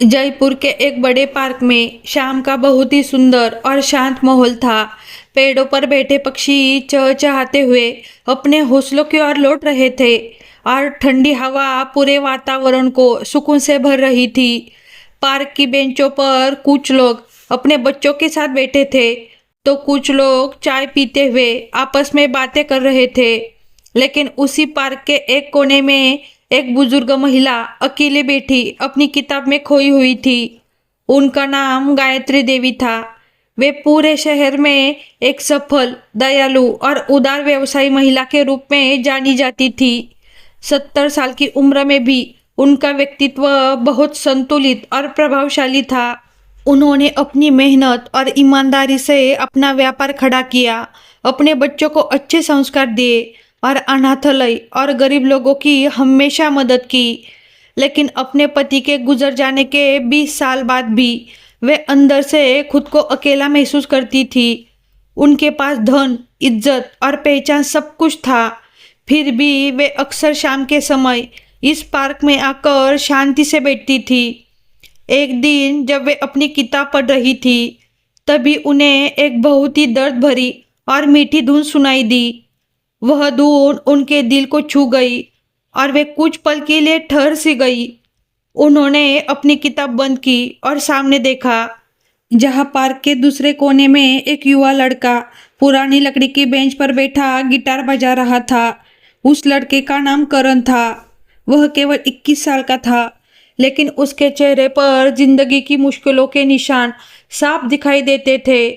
जयपुर के एक बड़े पार्क में शाम का बहुत ही सुंदर और शांत माहौल था। पेड़ों पर बैठे पक्षी चहचहाते हुए अपने घोंसलों की ओर लौट रहे थे और ठंडी हवा पूरे वातावरण को सुकून से भर रही थी। पार्क की बेंचों पर कुछ लोग अपने बच्चों के साथ बैठे थे, तो कुछ लोग चाय पीते हुए आपस में बातें कर रहे थे। लेकिन उसी पार्क के एक कोने में एक बुजुर्ग महिला अकेले बैठी अपनी किताब में खोई हुई थी। उनका नाम गायत्री देवी था। वे पूरे शहर में एक सफल, दयालु और उदार व्यवसायी महिला के रूप में जानी जाती थी। 70 साल की उम्र में भी उनका व्यक्तित्व बहुत संतुलित और प्रभावशाली था। उन्होंने अपनी मेहनत और ईमानदारी से अपना व्यापार खड़ा किया, अपने बच्चों को अच्छे संस्कार दिए और अनाथालय और गरीब लोगों की हमेशा मदद की। लेकिन अपने पति के गुजर जाने के 20 साल बाद भी वे अंदर से खुद को अकेला महसूस करती थी। उनके पास धन, इज्जत और पहचान सब कुछ था, फिर भी वे अक्सर शाम के समय इस पार्क में आकर शांति से बैठती थी। एक दिन जब वे अपनी किताब पढ़ रही थी, तभी उन्हें एक बहुत ही दर्द भरी और मीठी धुन सुनाई दी। वह धुन उनके दिल को छू गई और वे कुछ पल के लिए ठहर सी गई। उन्होंने अपनी किताब बंद की और सामने देखा, जहां पार्क के दूसरे कोने में एक युवा लड़का पुरानी लकड़ी की बेंच पर बैठा गिटार बजा रहा था। उस लड़के का नाम करण था। वह केवल 21 साल का था, लेकिन उसके चेहरे पर जिंदगी की मुश्किलों के निशान साफ दिखाई देते थे।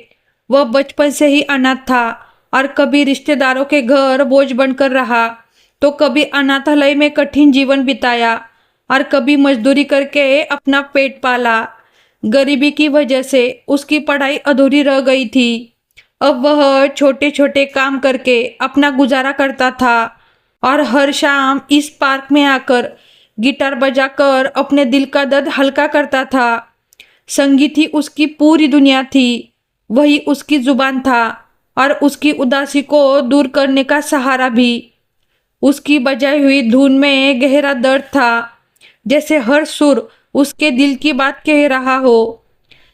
वह बचपन से ही अनाथ था और कभी रिश्तेदारों के घर बोझ बनकर रहा, तो कभी अनाथालय में कठिन जीवन बिताया और कभी मजदूरी करके अपना पेट पाला। गरीबी की वजह से उसकी पढ़ाई अधूरी रह गई थी। अब वह छोटे छोटे काम करके अपना गुजारा करता था और हर शाम इस पार्क में आकर गिटार बजाकर अपने दिल का दर्द हल्का करता था। संगीत ही उसकी पूरी दुनिया थी, वही उसकी जुबान था और उसकी उदासी को दूर करने का सहारा भी। उसकी बजाई हुई धुन में गहरा दर्द था, जैसे हर सुर उसके दिल की बात कह रहा हो।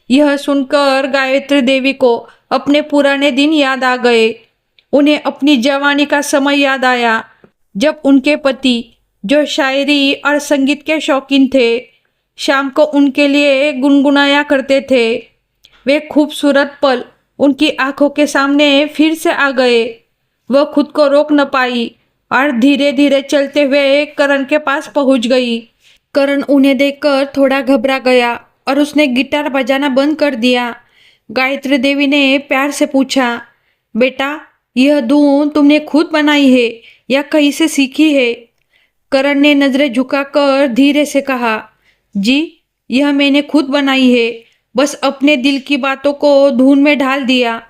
यह सुनकर गायत्री देवी को अपने पुराने दिन याद आ गए। उन्हें अपनी जवानी का समय याद आया, जब उनके पति, जो शायरी और संगीत के शौकीन थे, शाम को उनके लिए गुनगुनाया करते थे। वे खूबसूरत पल उनकी आंखों के सामने फिर से आ गए। वह खुद को रोक न पाई और धीरे धीरे चलते हुए करण के पास पहुंच गई। करण उन्हें देखकर थोड़ा घबरा गया और उसने गिटार बजाना बंद कर दिया। गायत्री देवी ने प्यार से पूछा, बेटा, यह धुन तुमने खुद बनाई है या कहीं से सीखी है? करण ने नजरें झुकाकर धीरे से कहा, जी, यह मैंने खुद बनाई है, बस अपने दिल की बातों को धुन में ढाल दिया।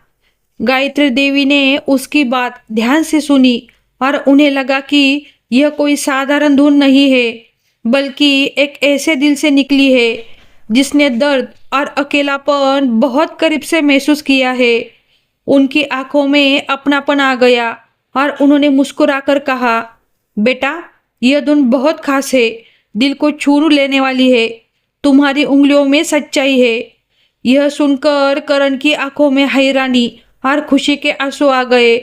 गायत्री देवी ने उसकी बात ध्यान से सुनी और उन्हें लगा कि यह कोई साधारण धुन नहीं है, बल्कि एक ऐसे दिल से निकली है जिसने दर्द और अकेलापन बहुत करीब से महसूस किया है। उनकी आंखों में अपनापन आ गया और उन्होंने मुस्कुराकर कहा, बेटा, यह धुन बहुत खास है, दिल को छू लेने वाली है। तुम्हारी उंगलियों में सच्चाई है। यह सुनकर करण की आंखों में हैरानी और खुशी के आंसू आ गए,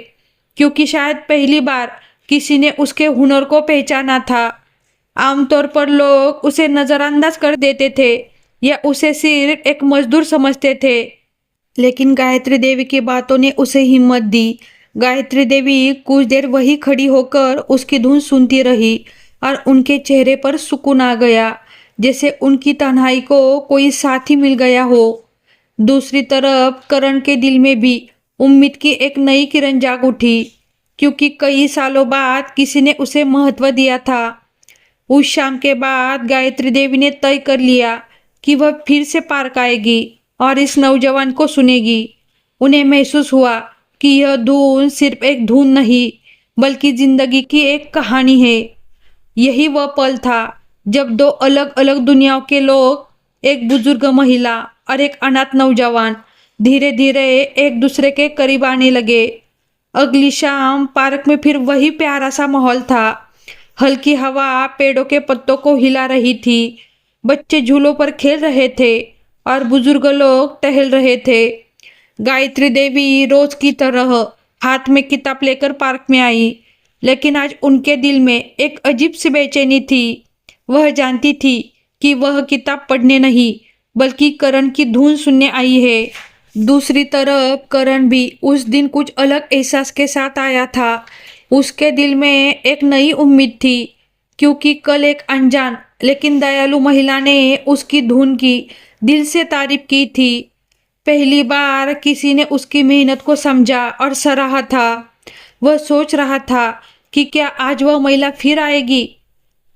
क्योंकि शायद पहली बार किसी ने उसके हुनर को पहचाना था। आमतौर पर लोग उसे नजरअंदाज कर देते थे या उसे सिर्फ एक मजदूर समझते थे, लेकिन गायत्री देवी की बातों ने उसे हिम्मत दी। गायत्री देवी कुछ देर वही खड़ी होकर उसकी धुन सुनती रही और उनके चेहरे पर सुकून आ गया, जैसे उनकी तन्हाई को कोई साथी मिल गया हो। दूसरी तरफ करण के दिल में भी उम्मीद की एक नई किरण जाग उठी, क्योंकि कई सालों बाद किसी ने उसे महत्व दिया था। उस शाम के बाद गायत्री देवी ने तय कर लिया कि वह फिर से पार्क आएगी और इस नौजवान को सुनेगी। उन्हें महसूस हुआ कि यह धुन सिर्फ एक धुन नहीं, बल्कि जिंदगी की एक कहानी है। यही वह पल था जब दो अलग अलग दुनियाओं के लोग, एक बुजुर्ग महिला और एक अनाथ नौजवान, धीरे धीरे एक दूसरे के करीब आने लगे। अगली शाम पार्क में फिर वही प्यारा सा माहौल था। हल्की हवा पेड़ों के पत्तों को हिला रही थी। बच्चे झूलों पर खेल रहे थे और बुजुर्ग लोग टहल रहे थे। गायत्री देवी रोज की तरह हाथ में किताब लेकर पार्क में आई, लेकिन आज उनके दिल में एक अजीब सी बेचैनी थी। वह जानती थी कि वह किताब पढ़ने नहीं बल्कि करण की धुन सुनने आई है। दूसरी तरफ करण भी उस दिन कुछ अलग एहसास के साथ आया था। उसके दिल में एक नई उम्मीद थी, क्योंकि कल एक अनजान लेकिन दयालु महिला ने उसकी धुन की दिल से तारीफ की थी। पहली बार किसी ने उसकी मेहनत को समझा और सराहा था। वह सोच रहा था कि क्या आज वह महिला फिर आएगी।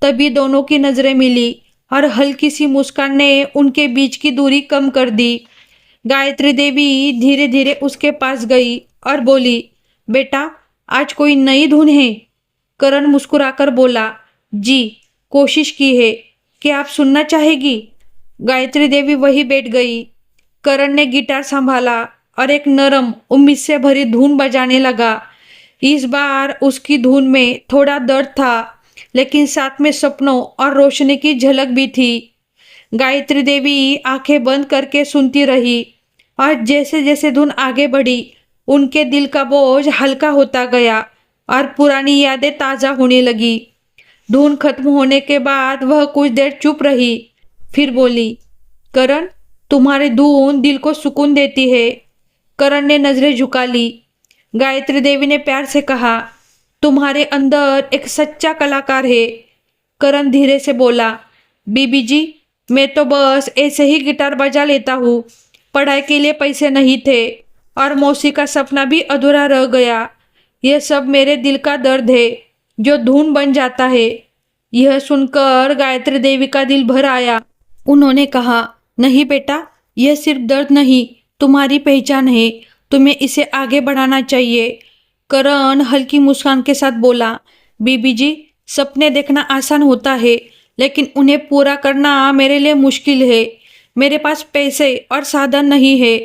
तभी दोनों की नजरें मिली और हल्की सी मुस्कान ने उनके बीच की दूरी कम कर दी। गायत्री देवी धीरे धीरे उसके पास गई और बोली, बेटा आज कोई नई धुन है? करण मुस्कुराकर बोला, जी कोशिश की है। क्या आप सुनना चाहेगी? गायत्री देवी वही बैठ गई। करण ने गिटार संभाला और एक नरम उम्मीद से भरी धुन बजाने लगा। इस बार उसकी धुन में थोड़ा दर्द था, लेकिन साथ में सपनों और रोशनी की झलक भी थी। गायत्री देवी आंखें बंद करके सुनती रही और जैसे जैसे धुन आगे बढ़ी उनके दिल का बोझ हल्का होता गया और पुरानी यादें ताज़ा होने लगी। धुन खत्म होने के बाद वह कुछ देर चुप रही, फिर बोली, करण तुम्हारी धुन दिल को सुकून देती है। करण ने नजरें झुका ली। गायत्री देवी ने प्यार से कहा, तुम्हारे अंदर एक सच्चा कलाकार है। करण धीरे से बोला, बीबी जी मैं तो बस ऐसे ही गिटार बजा लेता हूँ। पढ़ाई के लिए पैसे नहीं थे और मौसी का सपना भी अधूरा रह गया। यह सब मेरे दिल का दर्द है जो धुन बन जाता है। यह सुनकर गायत्री देवी का दिल भर आया। उन्होंने कहा, नहीं बेटा, यह सिर्फ दर्द नहीं, तुम्हारी पहचान है। तुम्हें इसे आगे बढ़ाना चाहिए। करण हल्की मुस्कान के साथ बोला, बीबी जी सपने देखना आसान होता है, लेकिन उन्हें पूरा करना मेरे लिए मुश्किल है। मेरे पास पैसे और साधन नहीं है।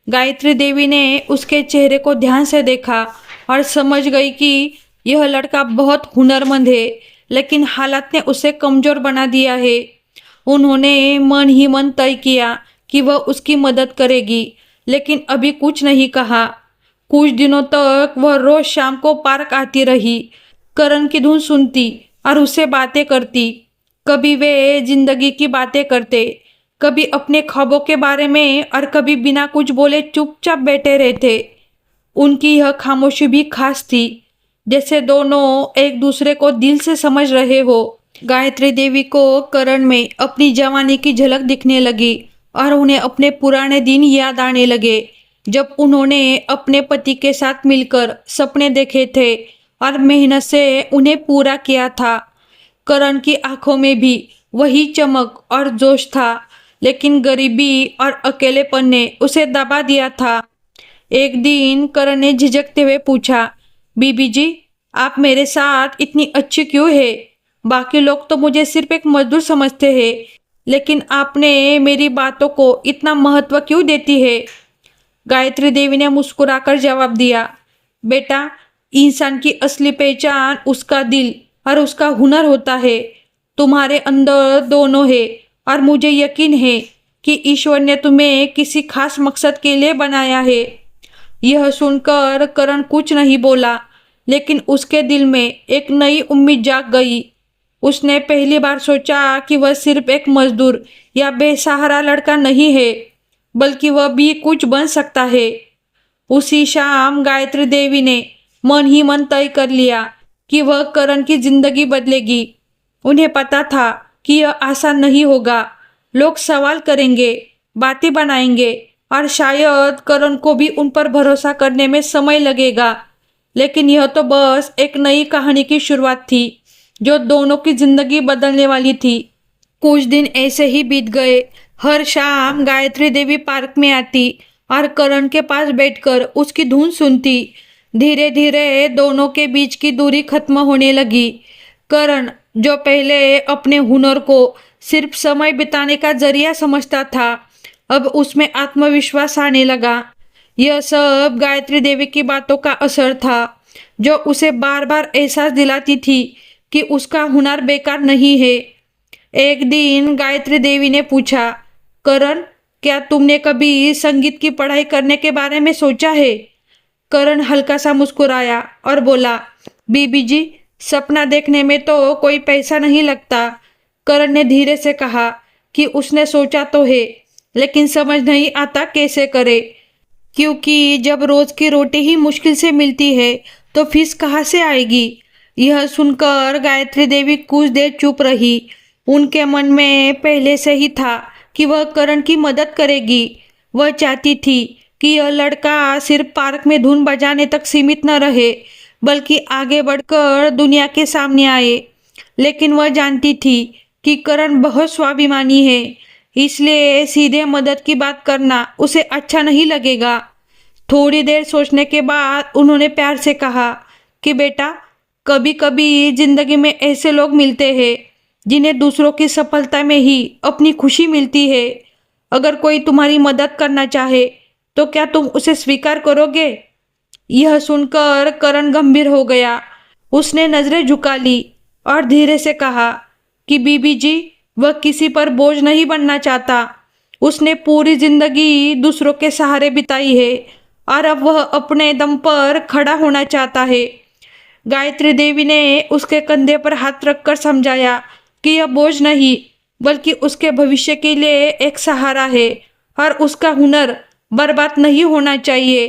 गायत्री देवी ने उसके चेहरे को ध्यान से देखा और समझ गई कि यह लड़का बहुत हुनरमंद है, लेकिन हालात ने उसे कमज़ोर बना दिया है। उन्होंने मन ही मन तय किया कि वह उसकी मदद करेगी, लेकिन अभी कुछ नहीं कहा। कुछ दिनों तक वह रोज शाम को पार्क आती रही, करण की धुन सुनती और उससे बातें करती। कभी वे जिंदगी की बातें करते, कभी अपने ख्वाबों के बारे में और कभी बिना कुछ बोले चुपचाप बैठे रहते। उनकी यह खामोशी भी खास थी, जैसे दोनों एक दूसरे को दिल से समझ रहे हो। गायत्री देवी को करण में अपनी जवानी की झलक दिखने लगी और उन्हें अपने पुराने दिन याद आने लगे, जब उन्होंने अपने पति के साथ मिलकर सपने देखे थे और मेहनत से उन्हें पूरा किया था। करण की आंखों में भी वही चमक और जोश था, लेकिन गरीबी और अकेलेपन ने उसे दबा दिया था। एक दिन करण ने झिझकते हुए पूछा, बीबी जी आप मेरे साथ इतनी अच्छी क्यों है? बाकी लोग तो मुझे सिर्फ एक मजदूर समझते हैं, लेकिन आपने मेरी बातों को इतना महत्व क्यों देती है? गायत्री देवी ने मुस्कुराकर जवाब दिया, बेटा इंसान की असली पहचान उसका दिल और उसका हुनर होता है। तुम्हारे अंदर दोनों है और मुझे यकीन है कि ईश्वर ने तुम्हें किसी खास मकसद के लिए बनाया है। यह सुनकर करण कुछ नहीं बोला, लेकिन उसके दिल में एक नई उम्मीद जाग गई। उसने पहली बार सोचा कि वह सिर्फ एक मजदूर या बेसहारा लड़का नहीं है, बल्कि वह भी कुछ बन सकता है। उसी शाम गायत्री देवी ने मन ही मन तय कर लिया कि वह करण की जिंदगी बदलेगी। उन्हें पता था कि यह आसान नहीं होगा। लोग सवाल करेंगे, बातें बनाएंगे और शायद करण को भी उन पर भरोसा करने में समय लगेगा, लेकिन यह तो बस एक नई कहानी की शुरुआत थी जो दोनों की जिंदगी बदलने वाली थी। कुछ दिन ऐसे ही बीत गए। हर शाम गायत्री देवी पार्क में आती और करण के पास बैठकर उसकी धुन सुनती। धीरे धीरे दोनों के बीच की दूरी खत्म होने लगी। करण जो पहले अपने हुनर को सिर्फ समय बिताने का जरिया समझता था, अब उसमें आत्मविश्वास आने लगा। यह सब गायत्री देवी की बातों का असर था, जो उसे बार बार एहसास दिलाती थी कि उसका हुनर बेकार नहीं है। एक दिन गायत्री देवी ने पूछा, करण, क्या तुमने कभी संगीत की पढ़ाई करने के बारे में सोचा है? करण हल्का सा मुस्कुराया और बोला, बीबी जी, सपना देखने में तो कोई पैसा नहीं लगता। करण ने धीरे से कहा कि उसने सोचा तो है, लेकिन समझ नहीं आता कैसे करे, क्योंकि जब रोज की रोटी ही मुश्किल से मिलती है तो फीस कहाँ से आएगी। यह सुनकर गायत्री देवी कुछ देर चुप रही। उनके मन में पहले से ही था कि वह करण की मदद करेगी। वह चाहती थी कि यह लड़का सिर्फ पार्क में धुन बजाने तक सीमित न रहे, बल्कि आगे बढ़कर दुनिया के सामने आए। लेकिन वह जानती थी कि करण बहुत स्वाभिमानी है, इसलिए सीधे मदद की बात करना उसे अच्छा नहीं लगेगा। थोड़ी देर सोचने के बाद उन्होंने प्यार से कहा कि बेटा, कभी कभी जिंदगी में ऐसे लोग मिलते हैं जिन्हें दूसरों की सफलता में ही अपनी खुशी मिलती है। अगर कोई तुम्हारी मदद करना चाहे तो क्या तुम उसे स्वीकार करोगे? यह सुनकर करण गंभीर हो गया। उसने नजरें झुका ली और धीरे से कहा कि बीबी जी, वह किसी पर बोझ नहीं बनना चाहता। उसने पूरी जिंदगी दूसरों के सहारे बिताई है और अब वह अपने दम पर खड़ा होना चाहता है। गायत्री देवी ने उसके कंधे पर हाथ रखकर समझाया कि यह बोझ नहीं, बल्कि उसके भविष्य के लिए एक सहारा है और उसका हुनर बर्बाद नहीं होना चाहिए।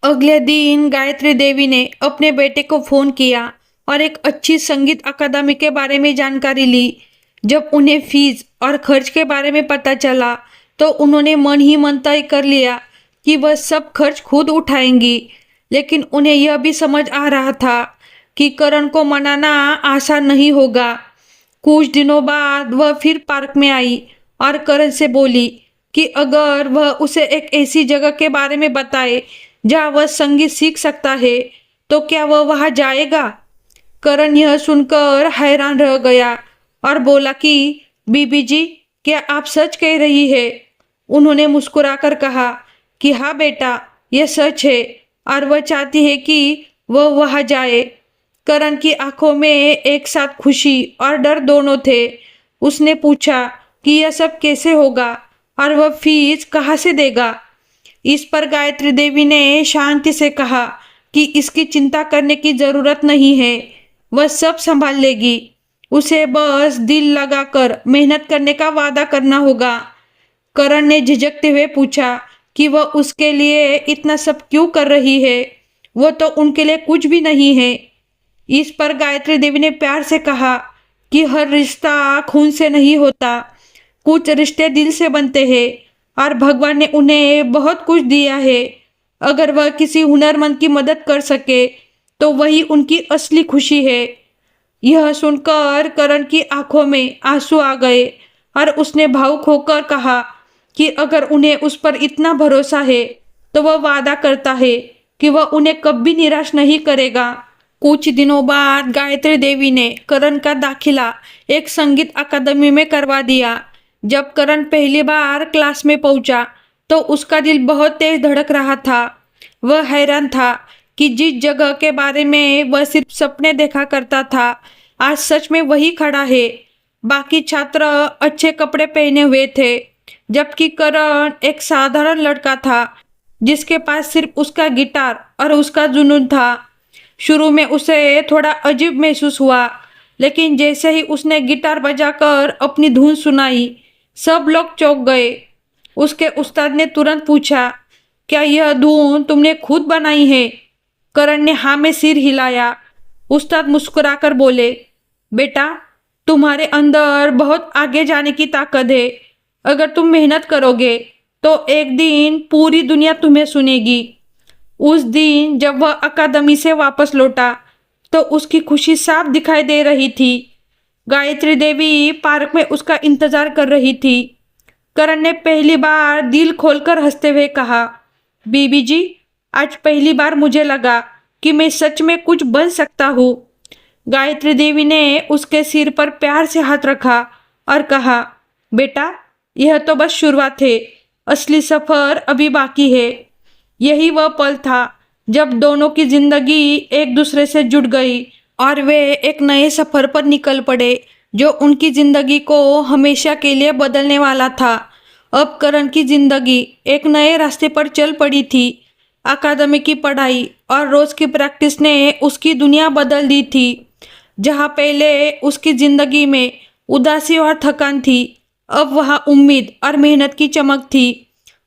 अगले दिन गायत्री देवी ने अपने बेटे को फ़ोन किया और एक अच्छी संगीत अकादमी के बारे में जानकारी ली। जब उन्हें फीस और खर्च के बारे में पता चला तो उन्होंने मन ही मन तय कर लिया कि वह सब खर्च खुद उठाएंगी। लेकिन उन्हें यह भी समझ आ रहा था कि करण को मनाना आसान नहीं होगा। कुछ दिनों बाद वह फिर पार्क में आई और करण से बोली कि अगर वह उसे एक ऐसी जगह के बारे में बताए जहाँ वह संगीत सीख सकता है तो क्या वह वहाँ जाएगा। करण यह सुनकर हैरान रह गया और बोला कि बीबी जी, क्या आप सच कह रही है? उन्होंने मुस्कुराकर कहा कि हाँ बेटा, यह सच है और वह चाहती है कि वह वहाँ जाए। करण की आंखों में एक साथ खुशी और डर दोनों थे। उसने पूछा कि यह सब कैसे होगा और वह फीस कहाँ से देगा। इस पर गायत्री देवी ने शांति से कहा कि इसकी चिंता करने की ज़रूरत नहीं है, वह सब संभाल लेगी। उसे बस दिल लगाकर मेहनत करने का वादा करना होगा। करण ने झिझकते हुए पूछा कि वह उसके लिए इतना सब क्यों कर रही है, वो तो उनके लिए कुछ भी नहीं है। इस पर गायत्री देवी ने प्यार से कहा कि हर रिश्ता खून से नहीं होता, कुछ रिश्ते दिल से बनते हैं और भगवान ने उन्हें बहुत कुछ दिया है। अगर वह किसी हुनरमंद की मदद कर सके तो वही उनकी असली खुशी है। यह सुनकर करण की आंखों में आंसू आ गए और उसने भावुक होकर कहा कि अगर उन्हें उस पर इतना भरोसा है तो वह वादा करता है कि वह उन्हें कभी निराश नहीं करेगा। कुछ दिनों बाद गायत्री देवी ने करण का दाखिला एक संगीत अकादमी में करवा दिया। जब करण पहली बार क्लास में पहुंचा तो उसका दिल बहुत तेज धड़क रहा था। वह हैरान था कि जिस जगह के बारे में वह सिर्फ सपने देखा करता था, आज सच में वही खड़ा है। बाकी छात्र अच्छे कपड़े पहने हुए थे, जबकि करण एक साधारण लड़का था जिसके पास सिर्फ उसका गिटार और उसका जुनून था। शुरू में उसे थोड़ा अजीब महसूस हुआ, लेकिन जैसे ही उसने गिटार बजाकर अपनी धुन सुनाई, सब लोग चौंक गए। उसके उस्ताद ने तुरंत पूछा, क्या यह धुन तुमने खुद बनाई है? करण ने हाँ में सिर हिलाया। उस्ताद मुस्कुराकर बोले, बेटा, तुम्हारे अंदर बहुत आगे जाने की ताकत है। अगर तुम मेहनत करोगे तो एक दिन पूरी दुनिया तुम्हें सुनेगी। उस दिन जब वह अकादमी से वापस लौटा तो उसकी खुशी साफ दिखाई दे रही थी। गायत्री देवी पार्क में उसका इंतजार कर रही थी। करण ने पहली बार दिल खोलकर हंसते हुए कहा, बीबी जी, आज पहली बार मुझे लगा कि मैं सच में कुछ बन सकता हूँ। गायत्री देवी ने उसके सिर पर प्यार से हाथ रखा और कहा, बेटा, यह तो बस शुरुआत है, असली सफर अभी बाकी है। यही वह पल था जब दोनों की जिंदगी एक दूसरे से जुड़ गई और वे एक नए सफर पर निकल पड़े जो उनकी जिंदगी को हमेशा के लिए बदलने वाला था। अब करण की जिंदगी एक नए रास्ते पर चल पड़ी थी। अकादमी की पढ़ाई और रोज की प्रैक्टिस ने उसकी दुनिया बदल दी थी। जहाँ पहले उसकी जिंदगी में उदासी और थकान थी, अब वहाँ उम्मीद और मेहनत की चमक थी।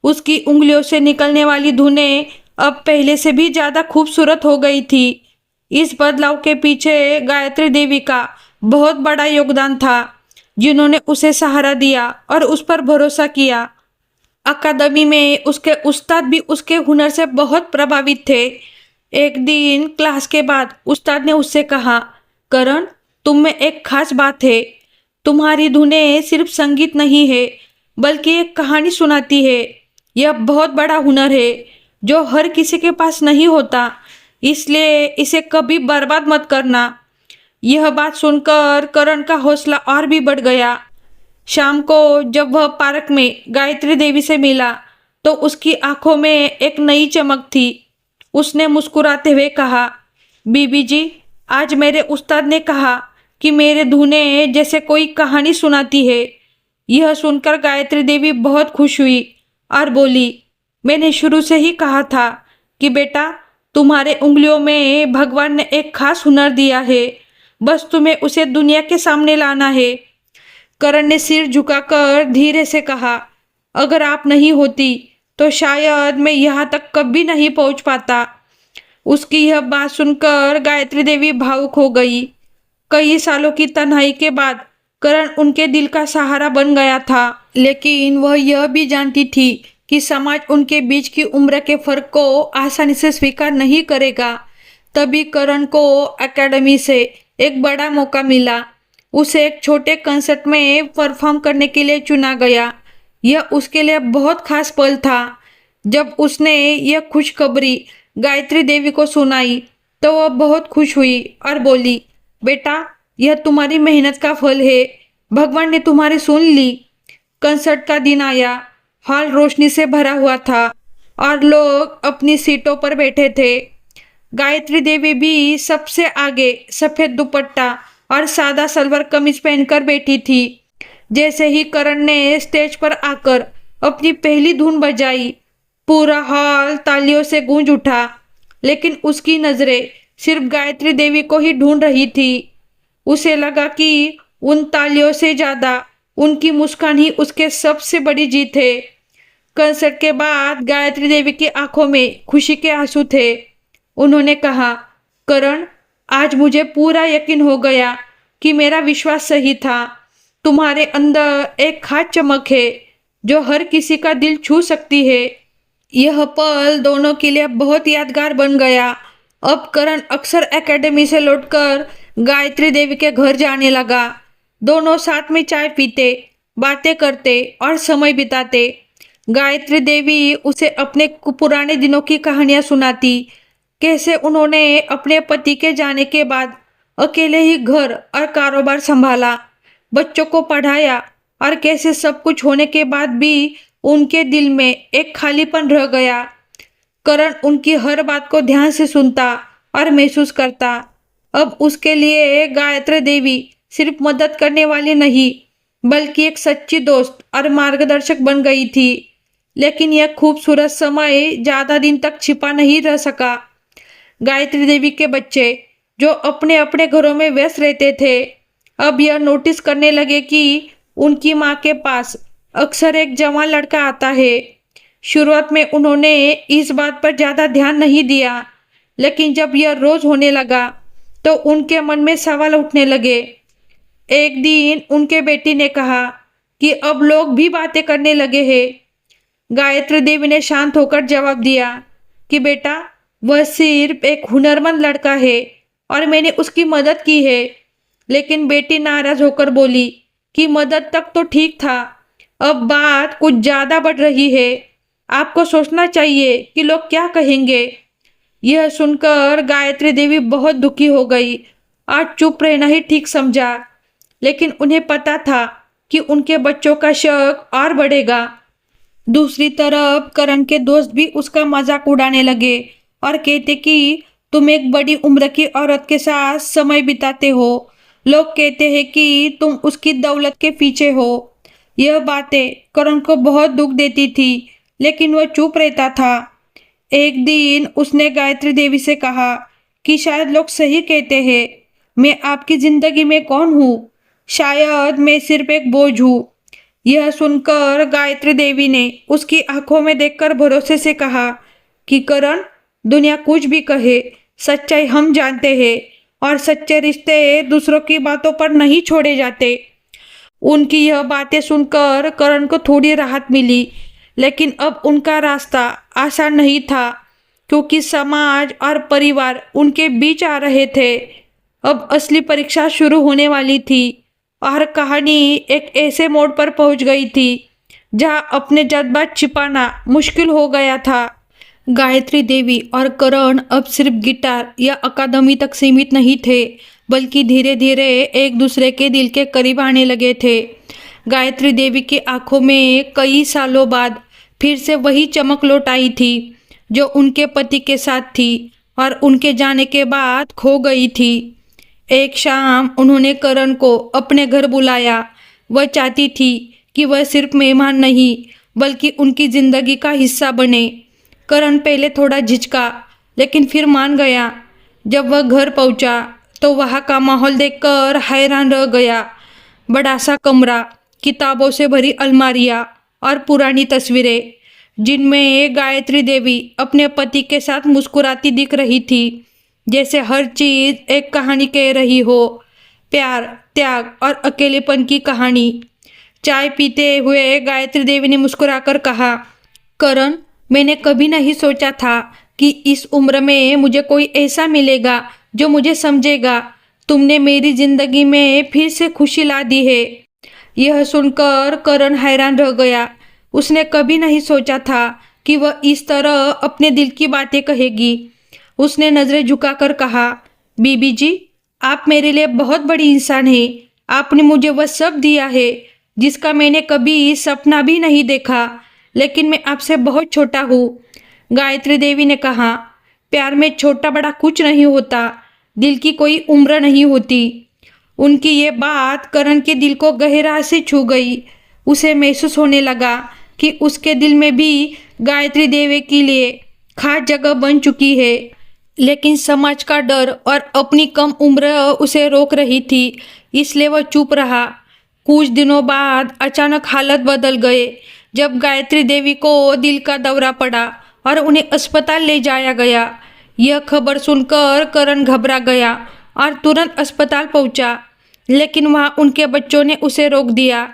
उसकी उंगलियों से निकलने वाली धुनें अब पहले से भी ज़्यादा खूबसूरत हो गई थी। इस बदलाव के पीछे गायत्री देवी का बहुत बड़ा योगदान था, जिन्होंने उसे सहारा दिया और उस पर भरोसा किया। अकादमी में उसके उस्ताद भी उसके हुनर से बहुत प्रभावित थे। एक दिन क्लास के बाद उस्ताद ने उससे कहा, करण, तुम में एक खास बात है। तुम्हारी धुनें सिर्फ संगीत नहीं है, बल्कि एक कहानी सुनाती है। यह बहुत बड़ा हुनर है जो हर किसी के पास नहीं होता, इसलिए इसे कभी बर्बाद मत करना। यह बात सुनकर करण का हौसला और भी बढ़ गया। शाम को जब वह पार्क में गायत्री देवी से मिला तो उसकी आंखों में एक नई चमक थी। उसने मुस्कुराते हुए कहा, बीबी जी, आज मेरे उस्ताद ने कहा कि मेरे धुनें जैसे कोई कहानी सुनाती है। यह सुनकर गायत्री देवी बहुत खुश हुई और बोली, मैंने शुरू से ही कहा था कि बेटा, तुम्हारे उंगलियों में भगवान ने एक खास हुनर दिया है, बस तुम्हें उसे दुनिया के सामने लाना है। करण ने सिर झुकाकर धीरे से कहा, अगर आप नहीं होती तो शायद मैं यहाँ तक कभी नहीं पहुँच पाता। उसकी यह बात सुनकर गायत्री देवी भावुक हो गई। कई सालों की तन्हाई के बाद करण उनके दिल का सहारा बन गया था, लेकिन वह यह भी जानती थी कि समाज उनके बीच की उम्र के फर्क को आसानी से स्वीकार नहीं करेगा। तभी करण को एकेडमी से एक बड़ा मौका मिला। उसे एक छोटे कंसर्ट में परफॉर्म करने के लिए चुना गया। यह उसके लिए बहुत खास पल था। जब उसने यह खुशखबरी गायत्री देवी को सुनाई तो वह बहुत खुश हुई और बोली, बेटा, यह तुम्हारी मेहनत का फल है। भगवान ने तुम्हारी सुन ली। कंसर्ट का दिन आया। हॉल रोशनी से भरा हुआ था और लोग अपनी सीटों पर बैठे थे। गायत्री देवी भी सबसे आगे सफेद दुपट्टा और सादा सलवार कमीज पहनकर बैठी थी। जैसे ही करण ने स्टेज पर आकर अपनी पहली धुन बजाई, पूरा हॉल तालियों से गूंज उठा। लेकिन उसकी नजरें सिर्फ गायत्री देवी को ही ढूंढ रही थी। उसे लगा कि उन तालियों से ज्यादा उनकी मुस्कान ही उसके सबसे बड़ी जीत है। कंसर्ट के बाद गायत्री देवी की आंखों में खुशी के आंसू थे। उन्होंने कहा, करण, आज मुझे पूरा यकीन हो गया कि मेरा विश्वास सही था। तुम्हारे अंदर एक खास चमक है जो हर किसी का दिल छू सकती है। यह पल दोनों के लिए बहुत यादगार बन गया। अब करण अक्सर एकेडमी से लौटकर गायत्री देवी के घर जाने लगा। दोनों साथ में चाय पीते, बातें करते और समय बिताते। गायत्री देवी उसे अपने पुराने दिनों की कहानियां सुनाती, कैसे उन्होंने अपने पति के जाने के बाद अकेले ही घर और कारोबार संभाला, बच्चों को पढ़ाया और कैसे सब कुछ होने के बाद भी उनके दिल में एक खालीपन रह गया। करण उनकी हर बात को ध्यान से सुनता और महसूस करता। अब उसके लिए गायत्री देवी सिर्फ मदद करने वाली नहीं, बल्कि एक सच्ची दोस्त और मार्गदर्शक बन गई थी। लेकिन यह खूबसूरत समय ज़्यादा दिन तक छिपा नहीं रह सका। गायत्री देवी के बच्चे, जो अपने अपने घरों में व्यस्त रहते थे, अब यह नोटिस करने लगे कि उनकी माँ के पास अक्सर एक जवान लड़का आता है। शुरुआत में उन्होंने इस बात पर ज़्यादा ध्यान नहीं दिया, लेकिन जब यह रोज होने लगा तो उनके मन में सवाल उठने लगे। एक दिन उनके बेटी ने कहा कि अब लोग भी बातें करने लगे हैं। गायत्री देवी ने शांत होकर जवाब दिया कि बेटा, वह सिर्फ एक हुनरमंद लड़का है और मैंने उसकी मदद की है। लेकिन बेटी नाराज होकर बोली कि मदद तक तो ठीक था, अब बात कुछ ज़्यादा बढ़ रही है। आपको सोचना चाहिए कि लोग क्या कहेंगे। यह सुनकर गायत्री देवी बहुत दुखी हो गई और चुप रहना ही ठीक समझा। लेकिन उन्हें पता था कि उनके बच्चों का शक और बढ़ेगा। दूसरी तरफ करण के दोस्त भी उसका मजाक उड़ाने लगे और कहते कि तुम एक बड़ी उम्र की औरत के साथ समय बिताते हो, लोग कहते हैं कि तुम उसकी दौलत के पीछे हो। यह बातें करण को बहुत दुख देती थी, लेकिन वह चुप रहता था। एक दिन उसने गायत्री देवी से कहा कि शायद लोग सही कहते हैं। मैं आपकी जिंदगी में कौन हूँ? शायद मैं सिर्फ एक बोझ हूँ। यह सुनकर गायत्री देवी ने उसकी आंखों में देखकर भरोसे से कहा कि करण, दुनिया कुछ भी कहे, सच्चाई हम जानते हैं और सच्चे रिश्ते दूसरों की बातों पर नहीं छोड़े जाते। उनकी यह बातें सुनकर करण को थोड़ी राहत मिली, लेकिन अब उनका रास्ता आसान नहीं था, क्योंकि समाज और परिवार उनके बीच आ रहे थे। अब असली परीक्षा शुरू होने वाली थी और कहानी एक ऐसे मोड़ पर पहुंच गई थी जहां अपने जज्बात छिपाना मुश्किल हो गया था। गायत्री देवी और करण अब सिर्फ गिटार या अकादमी तक सीमित नहीं थे, बल्कि धीरे धीरे एक दूसरे के दिल के करीब आने लगे थे। गायत्री देवी की आंखों में कई सालों बाद फिर से वही चमक लौट आई थी जो उनके पति के साथ थी और उनके जाने के बाद खो गई थी। एक शाम उन्होंने करण को अपने घर बुलाया। वह चाहती थी कि वह सिर्फ मेहमान नहीं, बल्कि उनकी जिंदगी का हिस्सा बने। करण पहले थोड़ा झिझका, लेकिन फिर मान गया। जब वह घर पहुंचा तो वहाँ का माहौल देखकर हैरान रह गया। बड़ा सा कमरा, किताबों से भरी अलमारियाँ और पुरानी तस्वीरें, जिनमें गायत्री देवी अपने पति के साथ मुस्कुराती दिख रही थी, जैसे हर चीज़ एक कहानी कह रही हो। प्यार, त्याग और अकेलेपन की कहानी। चाय पीते हुए गायत्री देवी ने मुस्कुराकर कहा, करण, मैंने कभी नहीं सोचा था कि इस उम्र में मुझे कोई ऐसा मिलेगा जो मुझे समझेगा। तुमने मेरी जिंदगी में फिर से खुशी ला दी है। यह सुनकर करण हैरान रह गया। उसने कभी नहीं सोचा था कि वह इस तरह अपने दिल की बातें कहेगी। उसने नज़रें झुकाकर कहा, बीबी जी, आप मेरे लिए बहुत बड़ी इंसान हैं। आपने मुझे वह सब दिया है जिसका मैंने कभी सपना भी नहीं देखा, लेकिन मैं आपसे बहुत छोटा हूँ। गायत्री देवी ने कहा, प्यार में छोटा बड़ा कुछ नहीं होता, दिल की कोई उम्र नहीं होती। उनकी ये बात करण के दिल को गहरा से छू गई। उसे महसूस होने लगा कि उसके दिल में भी गायत्री देवी के लिए खास जगह बन चुकी है, लेकिन समाज का डर और अपनी कम उम्र उसे रोक रही थी, इसलिए वह चुप रहा। कुछ दिनों बाद अचानक हालत बदल गए। जब गायत्री देवी को दिल का दौरा पड़ा और उन्हें अस्पताल ले जाया गया। यह खबर सुनकर करण घबरा गया और तुरंत अस्पताल पहुंचा, लेकिन वहां उनके बच्चों ने उसे रोक दिया।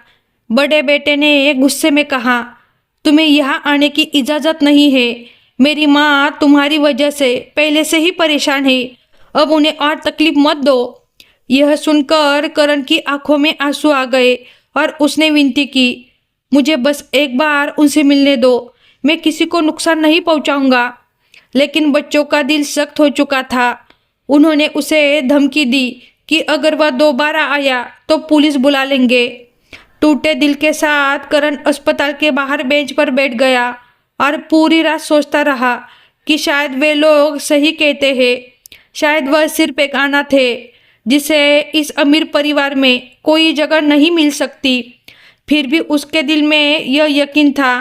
बड़े बेटे ने गुस्से में कहा, तुम्हें यहाँ आने की इजाज़त नहीं है। मेरी माँ तुम्हारी वजह से पहले से ही परेशान है, अब उन्हें और तकलीफ मत दो। यह सुनकर करण की आंखों में आंसू आ गए और उसने विनती की, मुझे बस एक बार उनसे मिलने दो, मैं किसी को नुकसान नहीं पहुंचाऊंगा। लेकिन बच्चों का दिल सख्त हो चुका था। उन्होंने उसे धमकी दी कि अगर वह दोबारा आया तो पुलिस बुला लेंगे। टूटे दिल के साथ करण अस्पताल के बाहर बेंच पर बैठ गया और पूरी रात सोचता रहा कि शायद वे लोग सही कहते हैं। शायद वह सिर्फ एक अनाथ है जिसे इस अमीर परिवार में कोई जगह नहीं मिल सकती। फिर भी उसके दिल में यह यकीन था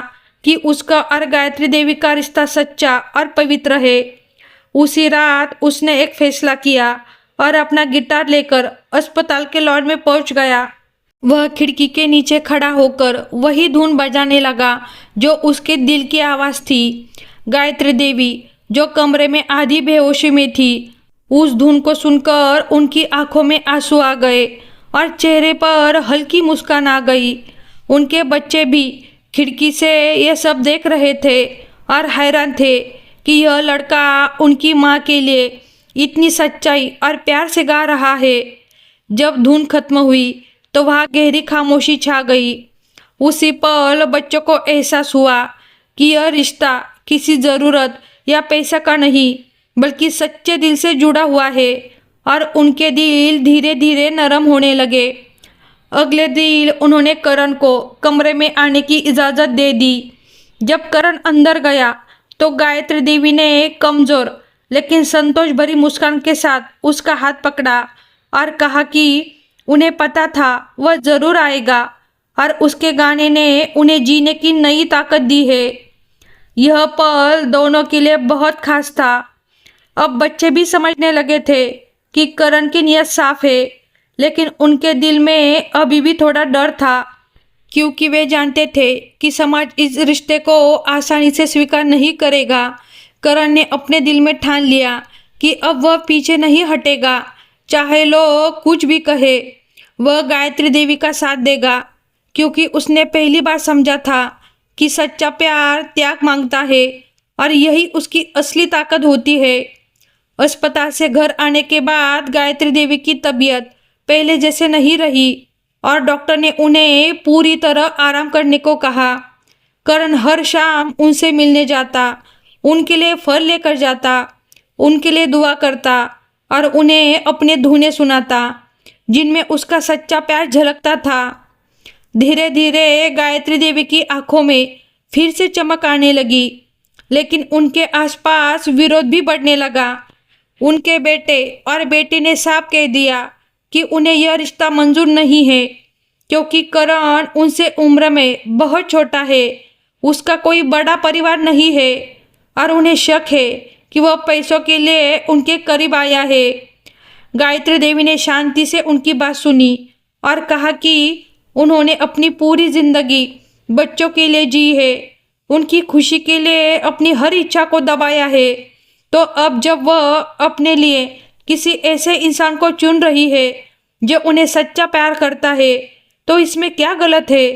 कि उसका और गायत्री देवी का रिश्ता सच्चा और पवित्र है। उसी रात उसने एक फैसला किया और अपना गिटार लेकर अस्पताल के लॉन में पहुंच गया। वह खिड़की के नीचे खड़ा होकर वही धुन बजाने लगा जो उसके दिल की आवाज़ थी। गायत्री देवी, जो कमरे में आधी बेहोशी में थी, उस धुन को सुनकर उनकी आंखों में आंसू आ गए और चेहरे पर हल्की मुस्कान आ गई। उनके बच्चे भी खिड़की से यह सब देख रहे थे और हैरान थे कि यह लड़का उनकी माँ के लिए इतनी सच्चाई और प्यार से गा रहा है। जब धुन खत्म हुई तो वहाँ गहरी खामोशी छा गई। उसी पल बच्चों को एहसास हुआ कि यह रिश्ता किसी ज़रूरत या पैसा का नहीं, बल्कि सच्चे दिल से जुड़ा हुआ है और उनके दिल धीरे धीरे नरम होने लगे। अगले दिन उन्होंने करण को कमरे में आने की इजाज़त दे दी। जब करण अंदर गया तो गायत्री देवी ने कमज़ोर लेकिन संतोष भरी मुस्कान के साथ उसका हाथ पकड़ा और कहा कि उन्हें पता था वह जरूर आएगा और उसके गाने ने उन्हें जीने की नई ताकत दी है। यह पल दोनों के लिए बहुत खास था। अब बच्चे भी समझने लगे थे कि करण की नीयत साफ है, लेकिन उनके दिल में अभी भी थोड़ा डर था, क्योंकि वे जानते थे कि समाज इस रिश्ते को आसानी से स्वीकार नहीं करेगा। करण ने अपने दिल में ठान लिया कि अब वह पीछे नहीं हटेगा, चाहे लोग कुछ भी कहे। वह गायत्री देवी का साथ देगा, क्योंकि उसने पहली बार समझा था कि सच्चा प्यार त्याग मांगता है और यही उसकी असली ताकत होती है। अस्पताल से घर आने के बाद गायत्री देवी की तबीयत पहले जैसे नहीं रही और डॉक्टर ने उन्हें पूरी तरह आराम करने को कहा। करण हर शाम उनसे मिलने जाता, उनके लिए फल लेकर जाता, उनके लिए दुआ करता और उन्हें अपने धुनें सुनाता, जिनमें उसका सच्चा प्यार झलकता था। धीरे धीरे गायत्री देवी की आंखों में फिर से चमक आने लगी, लेकिन उनके आसपास विरोध भी बढ़ने लगा। उनके बेटे और बेटी ने साफ कह दिया कि उन्हें यह रिश्ता मंजूर नहीं है, क्योंकि करण उनसे उम्र में बहुत छोटा है, उसका कोई बड़ा परिवार नहीं है और उन्हें शक है कि वह पैसों के लिए उनके करीब आया है। गायत्री देवी ने शांति से उनकी बात सुनी और कहा कि उन्होंने अपनी पूरी जिंदगी बच्चों के लिए जी है, उनकी खुशी के लिए अपनी हर इच्छा को दबाया है। तो अब जब वह अपने लिए किसी ऐसे इंसान को चुन रही है जो उन्हें सच्चा प्यार करता है, तो इसमें क्या गलत है?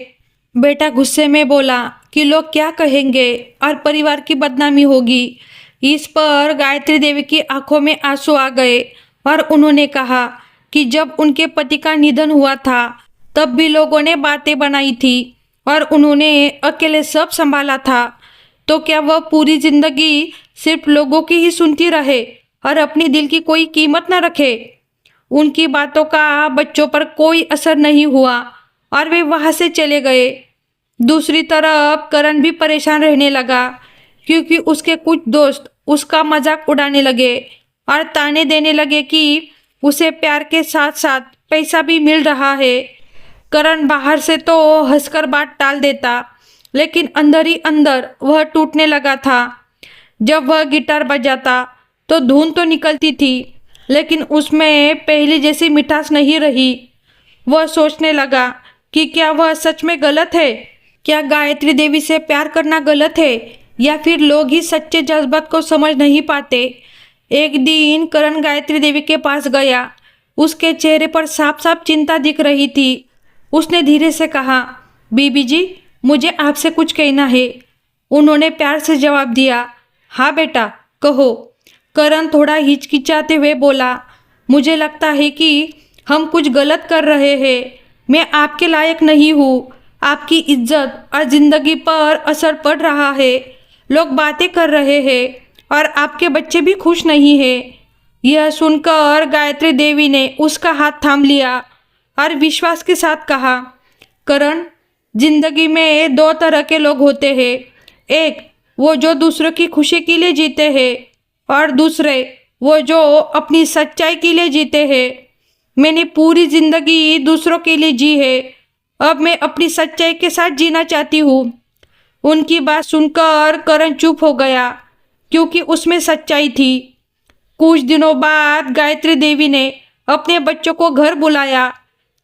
बेटा गुस्से में बोला कि लोग क्या कहेंगे और परिवार की बदनामी होगी। इस पर गायत्री देवी की आंखों में आंसू आ गए और उन्होंने कहा कि जब उनके पति का निधन हुआ था तब भी लोगों ने बातें बनाई थी और उन्होंने अकेले सब संभाला था, तो क्या वह पूरी जिंदगी सिर्फ लोगों की ही सुनती रहे और अपने दिल की कोई कीमत न रखे? उनकी बातों का बच्चों पर कोई असर नहीं हुआ और वे वहां से चले गए। दूसरी तरफ करण भी परेशान रहने लगा, क्योंकि उसके कुछ दोस्त उसका मजाक उड़ाने लगे और ताने देने लगे कि उसे प्यार के साथ साथ पैसा भी मिल रहा है। करण बाहर से तो हंसकर बात टाल देता, लेकिन अंदर ही अंदर वह टूटने लगा था। जब वह गिटार बजाता तो धुन तो निकलती थी, लेकिन उसमें पहले जैसी मिठास नहीं रही। वह सोचने लगा कि क्या वह सच में गलत है? क्या गायत्री देवी से प्यार करना गलत है, या फिर लोग ही सच्चे जज्बात को समझ नहीं पाते? एक दिन करण गायत्री देवी के पास गया। उसके चेहरे पर साफ साफ चिंता दिख रही थी। उसने धीरे से कहा, बीबी जी, मुझे आपसे कुछ कहना है। उन्होंने प्यार से जवाब दिया, हाँ बेटा, कहो। करण थोड़ा हिचकिचाते हुए बोला, मुझे लगता है कि हम कुछ गलत कर रहे हैं। मैं आपके लायक नहीं हूँ। आपकी इज्जत और जिंदगी पर असर पड़ रहा है। लोग बातें कर रहे हैं और आपके बच्चे भी खुश नहीं हैं। यह सुनकर गायत्री देवी ने उसका हाथ थाम लिया और विश्वास के साथ कहा, करण, जिंदगी में दो तरह के लोग होते हैं। एक वो जो दूसरों की खुशी के लिए जीते हैं और दूसरे वो जो अपनी सच्चाई के लिए जीते हैं। मैंने पूरी जिंदगी दूसरों के लिए जी है, अब मैं अपनी सच्चाई के साथ जीना चाहती हूँ। उनकी बात सुनकर करण चुप हो गया, क्योंकि उसमें सच्चाई थी। कुछ दिनों बाद गायत्री देवी ने अपने बच्चों को घर बुलाया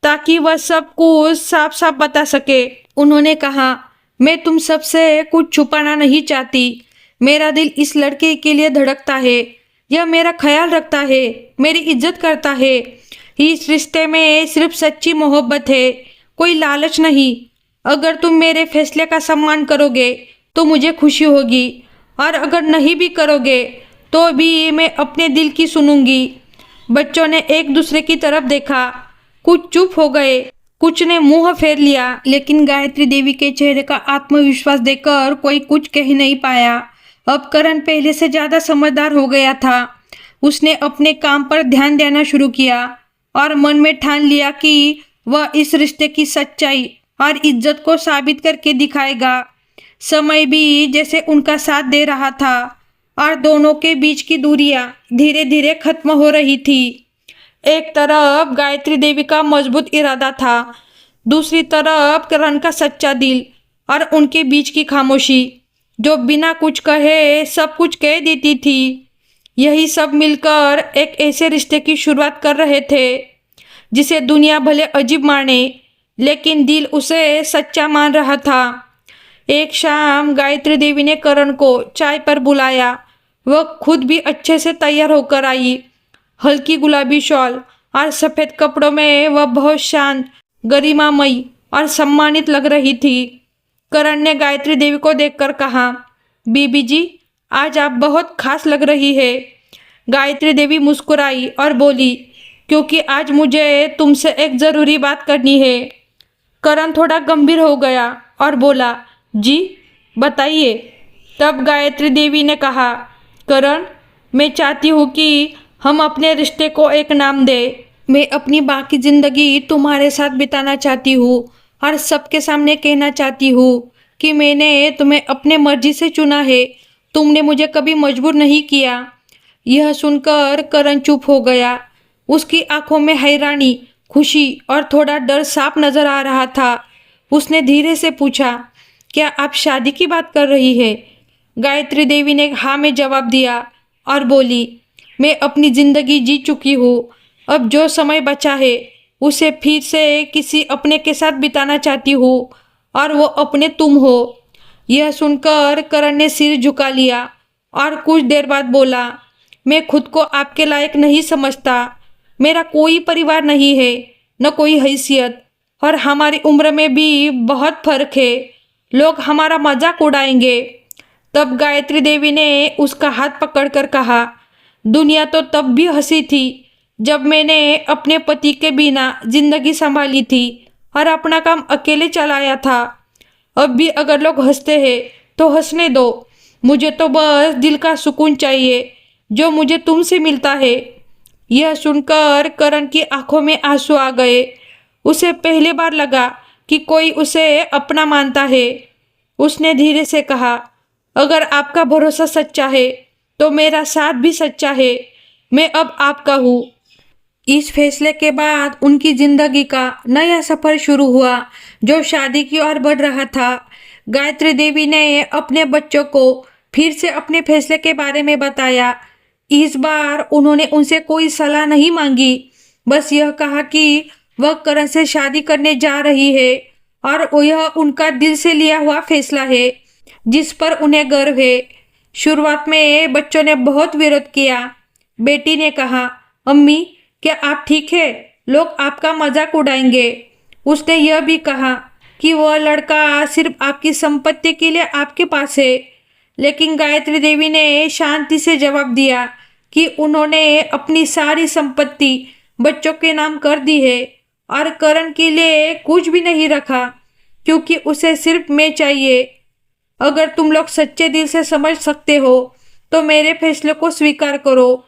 ताकि वह सब कुछ साफ साफ बता सके। उन्होंने कहा, मैं तुम सबसे कुछ छुपाना नहीं चाहती। मेरा दिल इस लड़के के लिए धड़कता है। यह मेरा ख्याल रखता है, मेरी इज्जत करता है। इस रिश्ते में सिर्फ सच्ची मोहब्बत है, कोई लालच नहीं। अगर तुम मेरे फैसले का सम्मान करोगे तो मुझे खुशी होगी, और अगर नहीं भी करोगे तो भी मैं अपने दिल की सुनूंगी। बच्चों ने एक दूसरे की तरफ देखा, कुछ चुप हो गए, कुछ ने मुंह फेर लिया, लेकिन गायत्री देवी के चेहरे का आत्मविश्वास देखकर कोई कुछ कह नहीं पाया। अब करण पहले से ज्यादा समझदार हो गया था। उसने अपने काम पर ध्यान देना शुरू किया और मन में ठान लिया कि वह इस रिश्ते की सच्चाई और इज्जत को साबित करके दिखाएगा। समय भी जैसे उनका साथ दे रहा था और दोनों के बीच की दूरियां धीरे धीरे खत्म हो रही थी। एक तरफ गायत्री देवी का मजबूत इरादा था, दूसरी तरफ करण का सच्चा दिल और उनके बीच की खामोशी जो बिना कुछ कहे सब कुछ कह देती थी। यही सब मिलकर एक ऐसे रिश्ते की शुरुआत कर रहे थे जिसे दुनिया भले अजीब माने, लेकिन दिल उसे सच्चा मान रहा था। एक शाम गायत्री देवी ने करण को चाय पर बुलाया। वह खुद भी अच्छे से तैयार होकर आई। हल्की गुलाबी शॉल और सफ़ेद कपड़ों में वह बहुत शांत, गरिमामयी और सम्मानित लग रही थी। करण ने गायत्री देवी को देखकर कहा, बीबी जी, आज आप बहुत खास लग रही है। गायत्री देवी मुस्कुराई और बोली, क्योंकि आज मुझे तुमसे एक ज़रूरी बात करनी है। करण थोड़ा गंभीर हो गया और बोला, जी बताइए। तब गायत्री देवी ने कहा, करण, मैं चाहती हूँ कि हम अपने रिश्ते को एक नाम दें। मैं अपनी बाकी ज़िंदगी तुम्हारे साथ बिताना चाहती हूँ और सबके सामने कहना चाहती हूँ कि मैंने तुम्हें अपने मर्जी से चुना है, तुमने मुझे कभी मजबूर नहीं किया। यह सुनकर करण चुप हो गया। उसकी आंखों में हैरानी, खुशी और थोड़ा डर साफ नजर आ रहा था। उसने धीरे से पूछा, क्या आप शादी की बात कर रही है? गायत्री देवी ने हाँ में जवाब दिया और बोली, मैं अपनी ज़िंदगी जी चुकी हूँ। अब जो समय बचा है उसे फिर से किसी अपने के साथ बिताना चाहती हूँ और वो अपने तुम हो। यह सुनकर करण ने सिर झुका लिया और कुछ देर बाद बोला, मैं खुद को आपके लायक नहीं समझता। मेरा कोई परिवार नहीं है, न कोई हैसियत, और हमारी उम्र में भी बहुत फर्क है। लोग हमारा मजाक उड़ाएंगे। तब गायत्री देवी ने उसका हाथ पकड़कर कहा, दुनिया तो तब भी हंसी थी जब मैंने अपने पति के बिना जिंदगी संभाली थी और अपना काम अकेले चलाया था। अब भी अगर लोग हंसते हैं तो हंसने दो। मुझे तो बस दिल का सुकून चाहिए जो मुझे तुमसे मिलता है। यह सुनकर करण की आंखों में आंसू आ गए। उसे पहली बार लगा कि कोई उसे अपना मानता है। उसने धीरे से कहा, अगर आपका भरोसा सच्चा है तो मेरा साथ भी सच्चा है। मैं अब आपका हूँ। इस फैसले के बाद उनकी जिंदगी का नया सफर शुरू हुआ जो शादी की ओर बढ़ रहा था। गायत्री देवी ने अपने बच्चों को फिर से अपने फैसले के बारे में बताया। इस बार उन्होंने उनसे कोई सलाह नहीं मांगी, बस यह कहा कि वह करण से शादी करने जा रही है और यह उनका दिल से लिया हुआ फैसला है जिस पर उन्हें गर्व है। शुरुआत में बच्चों ने बहुत विरोध किया। बेटी ने कहा, अम्मी, क्या आप ठीक है? लोग आपका मजाक उड़ाएंगे। उसने यह भी कहा कि वह लड़का सिर्फ आपकी संपत्ति के लिए आपके पास है। लेकिन गायत्री देवी ने शांति से जवाब दिया कि उन्होंने अपनी सारी संपत्ति बच्चों के नाम कर दी है और करण के लिए कुछ भी नहीं रखा, क्योंकि उसे सिर्फ मैं चाहिए। अगर तुम लोग सच्चे दिल से समझ सकते हो तो मेरे फैसले को स्वीकार करो,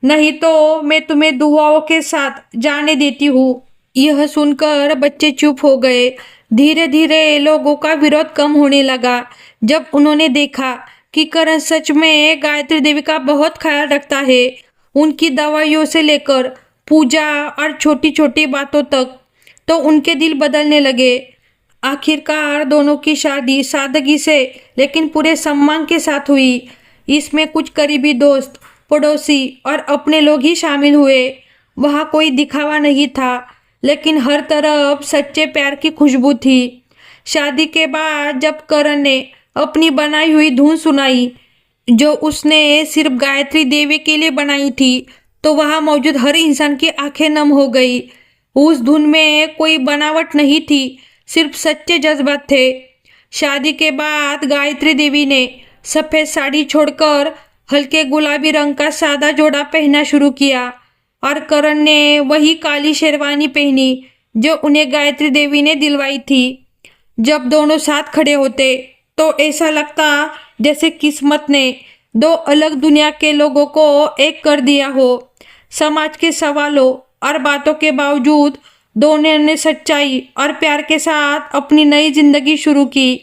नहीं तो मैं तुम्हें दुआओं के साथ जाने देती हूँ। यह सुनकर बच्चे चुप हो गए। धीरे धीरे लोगों का विरोध कम होने लगा जब उन्होंने देखा कि करण सच में गायत्री देवी का बहुत ख्याल रखता है। उनकी दवाइयों से लेकर पूजा और छोटी छोटी बातों तक तो उनके दिल बदलने लगे। आखिरकार दोनों की शादी सादगी से लेकिन पूरे सम्मान के साथ हुई। इसमें कुछ करीबी दोस्त, पड़ोसी और अपने लोग ही शामिल हुए। वहाँ कोई दिखावा नहीं था, लेकिन हर तरफ सच्चे प्यार की खुशबू थी। शादी के बाद जब करण ने अपनी बनाई हुई धुन सुनाई जो उसने सिर्फ गायत्री देवी के लिए बनाई थी, तो वहाँ मौजूद हर इंसान की आंखें नम हो गई। उस धुन में कोई बनावट नहीं थी, सिर्फ सच्चे जज्बात थे। शादी के बाद गायत्री देवी ने सफ़ेद साड़ी छोड़कर हल्के गुलाबी रंग का सादा जोड़ा पहनना शुरू किया और करण ने वही काली शेरवानी पहनी जो उन्हें गायत्री देवी ने दिलवाई थी। जब दोनों साथ खड़े होते तो ऐसा लगता जैसे किस्मत ने दो अलग दुनिया के लोगों को एक कर दिया हो। समाज के सवालों और बातों के बावजूद दोनों ने सच्चाई और प्यार के साथ अपनी नई जिंदगी शुरू की।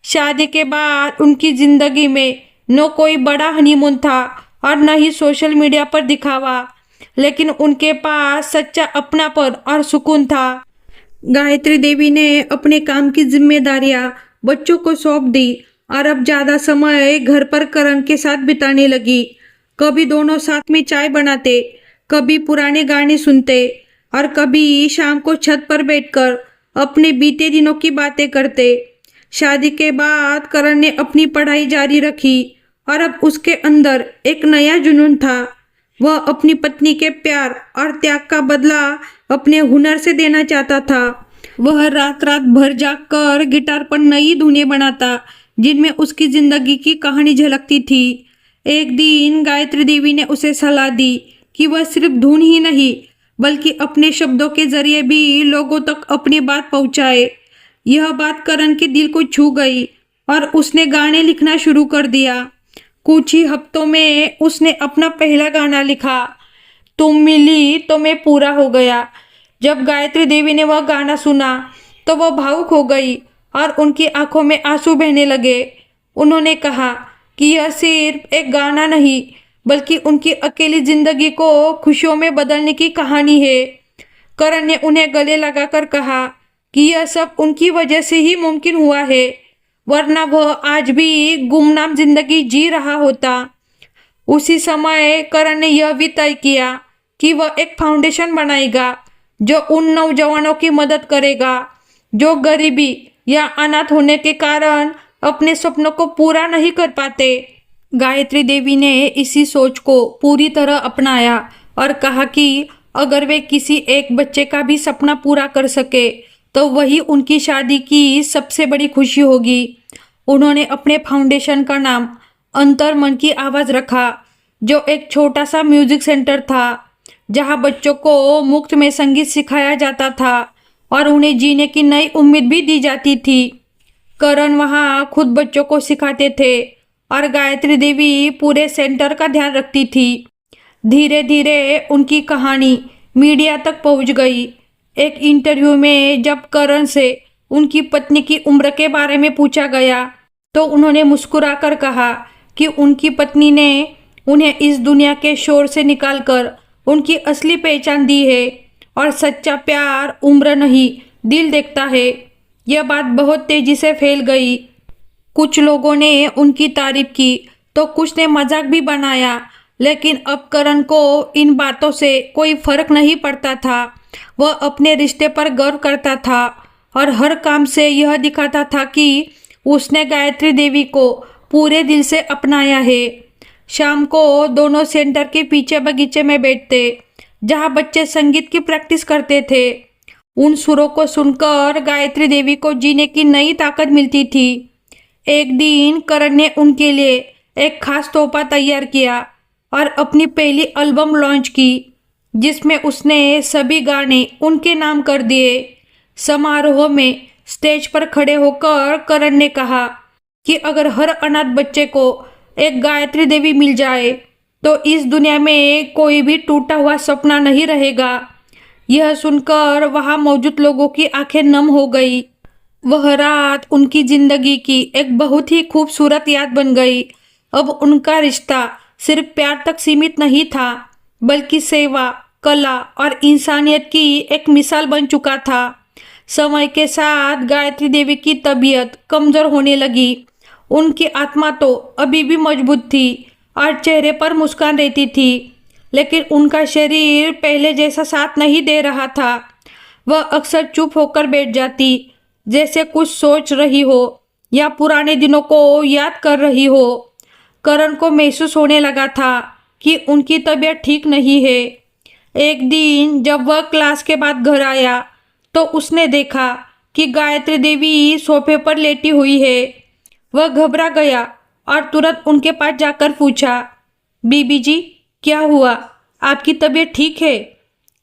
शादी के बाद उनकी जिंदगी में न कोई बड़ा हनीमून था और न ही सोशल मीडिया पर दिखावा। लेकिन उनके पास सच्चा अपनापन और सुकून था। गायत्री देवी ने अपने काम की जिम्मेदारियां बच्चों को सौंप दी और अब ज़्यादा समय घर पर करण के साथ बिताने लगी। कभी दोनों साथ में चाय बनाते, कभी पुराने गाने सुनते और कभी शाम को छत पर बैठकर अपने बीते दिनों की बातें करते। शादी के बाद करण ने अपनी पढ़ाई जारी रखी और अब उसके अंदर एक नया जुनून था। वह अपनी पत्नी के प्यार और त्याग का बदला अपने हुनर से देना चाहता था। वह रात रात भर जागकर गिटार पर नई धुनें बनाता जिनमें उसकी जिंदगी की कहानी झलकती थी। एक दिन गायत्री देवी ने उसे सलाह दी कि वह सिर्फ धुन ही नहीं बल्कि अपने शब्दों के जरिए भी लोगों तक अपनी बात पहुंचाए। यह बात करण के दिल को छू गई और उसने गाने लिखना शुरू कर दिया। कुछ ही हफ्तों में उसने अपना पहला गाना लिखा, तुम मिली तो मैं पूरा हो गया। जब गायत्री देवी ने वह गाना सुना तो वह भावुक हो गई और उनकी आंखों में आंसू बहने लगे। उन्होंने कहा कि यह सिर्फ एक गाना नहीं बल्कि उनकी अकेली जिंदगी को खुशियों में बदलने की कहानी है। करण ने उन्हें गले लगाकर कहा कि यह सब उनकी वजह से ही मुमकिन हुआ है, वरना वह आज भी गुमनाम जिंदगी जी रहा होता। उसी समय करण ने यह भी तय किया कि वह एक फाउंडेशन बनाएगा जो उन नौजवानों की मदद करेगा जो गरीबी या अनाथ होने के कारण अपने सपनों को पूरा नहीं कर पाते। गायत्री देवी ने इसी सोच को पूरी तरह अपनाया और कहा कि अगर वे किसी एक बच्चे का भी सपना पूरा कर सके तो वही उनकी शादी की सबसे बड़ी खुशी होगी। उन्होंने अपने फाउंडेशन का नाम अंतर मन की आवाज़ रखा, जो एक छोटा सा म्यूजिक सेंटर था जहां बच्चों को मुफ्त में संगीत सिखाया जाता था और उन्हें जीने की नई उम्मीद भी दी जाती थी। करण वहां खुद बच्चों को सिखाते थे और गायत्री देवी पूरे सेंटर का ध्यान रखती थी। धीरे धीरे उनकी कहानी मीडिया तक पहुंच गई। एक इंटरव्यू में जब करण से उनकी पत्नी की उम्र के बारे में पूछा गया तो उन्होंने मुस्कुराकर कहा कि उनकी पत्नी ने उन्हें इस दुनिया के शोर से निकालकर उनकी असली पहचान दी है और सच्चा प्यार उम्र नहीं दिल देखता है। यह बात बहुत तेजी से फैल गई। कुछ लोगों ने उनकी तारीफ की तो कुछ ने मजाक भी बनाया, लेकिन अब करण को इन बातों से कोई फर्क नहीं पड़ता था। वह अपने रिश्ते पर गर्व करता था और हर काम से यह दिखाता था कि उसने गायत्री देवी को पूरे दिल से अपनाया है। शाम को दोनों सेंटर के पीछे बगीचे में बैठते जहां बच्चे संगीत की प्रैक्टिस करते थे। उन सुरों को सुनकर गायत्री देवी को जीने की नई ताकत मिलती थी। एक दिन करण ने उनके लिए एक खास तोहफा तैयार किया और अपनी पहली एल्बम लॉन्च की जिसमें उसने सभी गाने उनके नाम कर दिए। समारोह में स्टेज पर खड़े होकर करण ने कहा कि अगर हर अनाथ बच्चे को एक गायत्री देवी मिल जाए तो इस दुनिया में कोई भी टूटा हुआ सपना नहीं रहेगा। यह सुनकर वहां मौजूद लोगों की आंखें नम हो गई। वह रात उनकी जिंदगी की एक बहुत ही खूबसूरत याद बन गई। अब उनका रिश्ता सिर्फ प्यार तक सीमित नहीं था बल्कि सेवा, कला और इंसानियत की एक मिसाल बन चुका था। समय के साथ गायत्री देवी की तबीयत कमजोर होने लगी। उनकी आत्मा तो अभी भी मजबूत थी और चेहरे पर मुस्कान रहती थी, लेकिन उनका शरीर पहले जैसा साथ नहीं दे रहा था। वह अक्सर चुप होकर बैठ जाती, जैसे कुछ सोच रही हो या पुराने दिनों को याद कर रही हो। करण को महसूस होने लगा था कि उनकी तबीयत ठीक नहीं है। एक दिन जब वह क्लास के बाद घर आया तो उसने देखा कि गायत्री देवी सोफे पर लेटी हुई है। वह घबरा गया और तुरंत उनके पास जाकर पूछा, बीबी जी क्या हुआ, आपकी तबीयत ठीक है?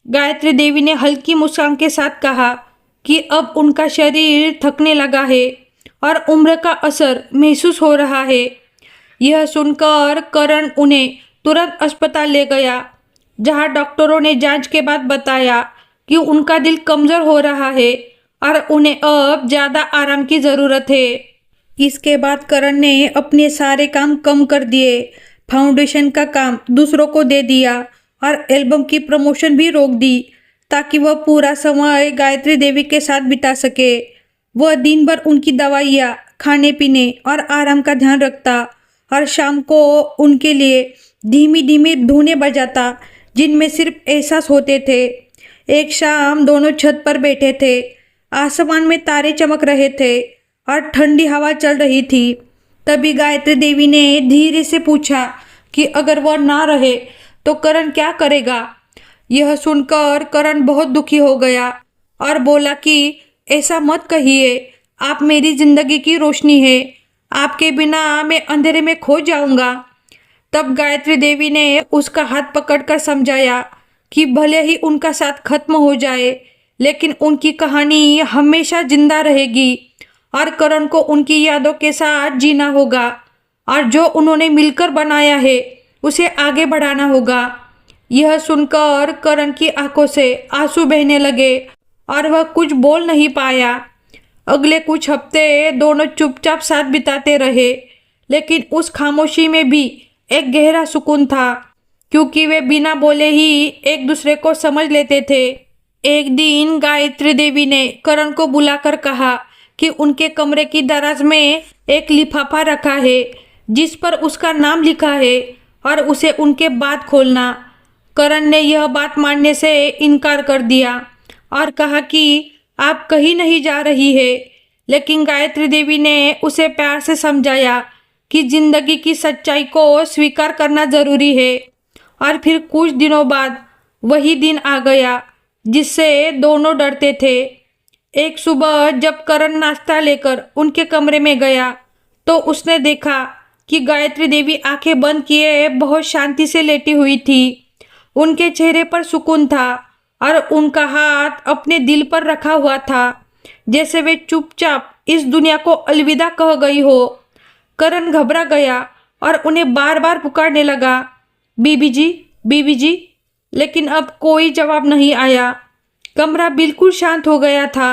गायत्री देवी ने हल्की मुस्कान के साथ कहा कि अब उनका शरीर थकने लगा है और उम्र का असर महसूस हो रहा है। यह सुनकर करण उन्हें तुरंत अस्पताल ले गया, जहां डॉक्टरों ने जांच के बाद बताया कि उनका दिल कमज़ोर हो रहा है और उन्हें अब ज़्यादा आराम की ज़रूरत है। इसके बाद करण ने अपने सारे काम कम कर दिए, फाउंडेशन का काम दूसरों को दे दिया और एल्बम की प्रमोशन भी रोक दी ताकि वह पूरा समय गायत्री देवी के साथ बिता सके। वह दिन भर उनकी दवाइयाँ, खाने पीने और आराम का ध्यान रखता और शाम को उनके लिए धीमी धीमी धुनें बजाता जिनमें सिर्फ एहसास होते थे। एक शाम दोनों छत पर बैठे थे। आसमान में तारे चमक रहे थे और ठंडी हवा चल रही थी। तभी गायत्री देवी ने धीरे से पूछा कि अगर वह ना रहे तो करण क्या करेगा। यह सुनकर करण बहुत दुखी हो गया और बोला कि ऐसा मत कहिए, आप मेरी जिंदगी की रोशनी है, आपके बिना मैं अंधेरे में खो जाऊंगा। तब गायत्री देवी ने उसका हाथ पकड़कर समझाया कि भले ही उनका साथ खत्म हो जाए लेकिन उनकी कहानी हमेशा जिंदा रहेगी और करण को उनकी यादों के साथ जीना होगा और जो उन्होंने मिलकर बनाया है उसे आगे बढ़ाना होगा। यह सुनकर करण की आंखों से आंसू बहने लगे और वह कुछ बोल नहीं पाया। अगले कुछ हफ्ते दोनों चुपचाप साथ बिताते रहे लेकिन उस खामोशी में भी एक गहरा सुकून था क्योंकि वे बिना बोले ही एक दूसरे को समझ लेते थे। एक दिन गायत्री देवी ने करण को बुलाकर कहा कि उनके कमरे की दराज में एक लिफाफा रखा है जिस पर उसका नाम लिखा है और उसे उनके बाद खोलना। करण ने यह बात मानने से इनकार कर दिया और कहा कि आप कहीं नहीं जा रही है, लेकिन गायत्री देवी ने उसे प्यार से समझाया कि जिंदगी की सच्चाई को स्वीकार करना जरूरी है। और फिर कुछ दिनों बाद वही दिन आ गया जिससे दोनों डरते थे। एक सुबह जब करण नाश्ता लेकर उनके कमरे में गया तो उसने देखा कि गायत्री देवी आंखें बंद किए बहुत शांति से लेटी हुई थी। उनके चेहरे पर सुकून था और उनका हाथ अपने दिल पर रखा हुआ था जैसे वे चुपचाप इस दुनिया को अलविदा कह गई हो। करण घबरा गया और उन्हें बार बार पुकारने लगा, बीबी जी, बीबी जी, लेकिन अब कोई जवाब नहीं आया। कमरा बिल्कुल शांत हो गया था।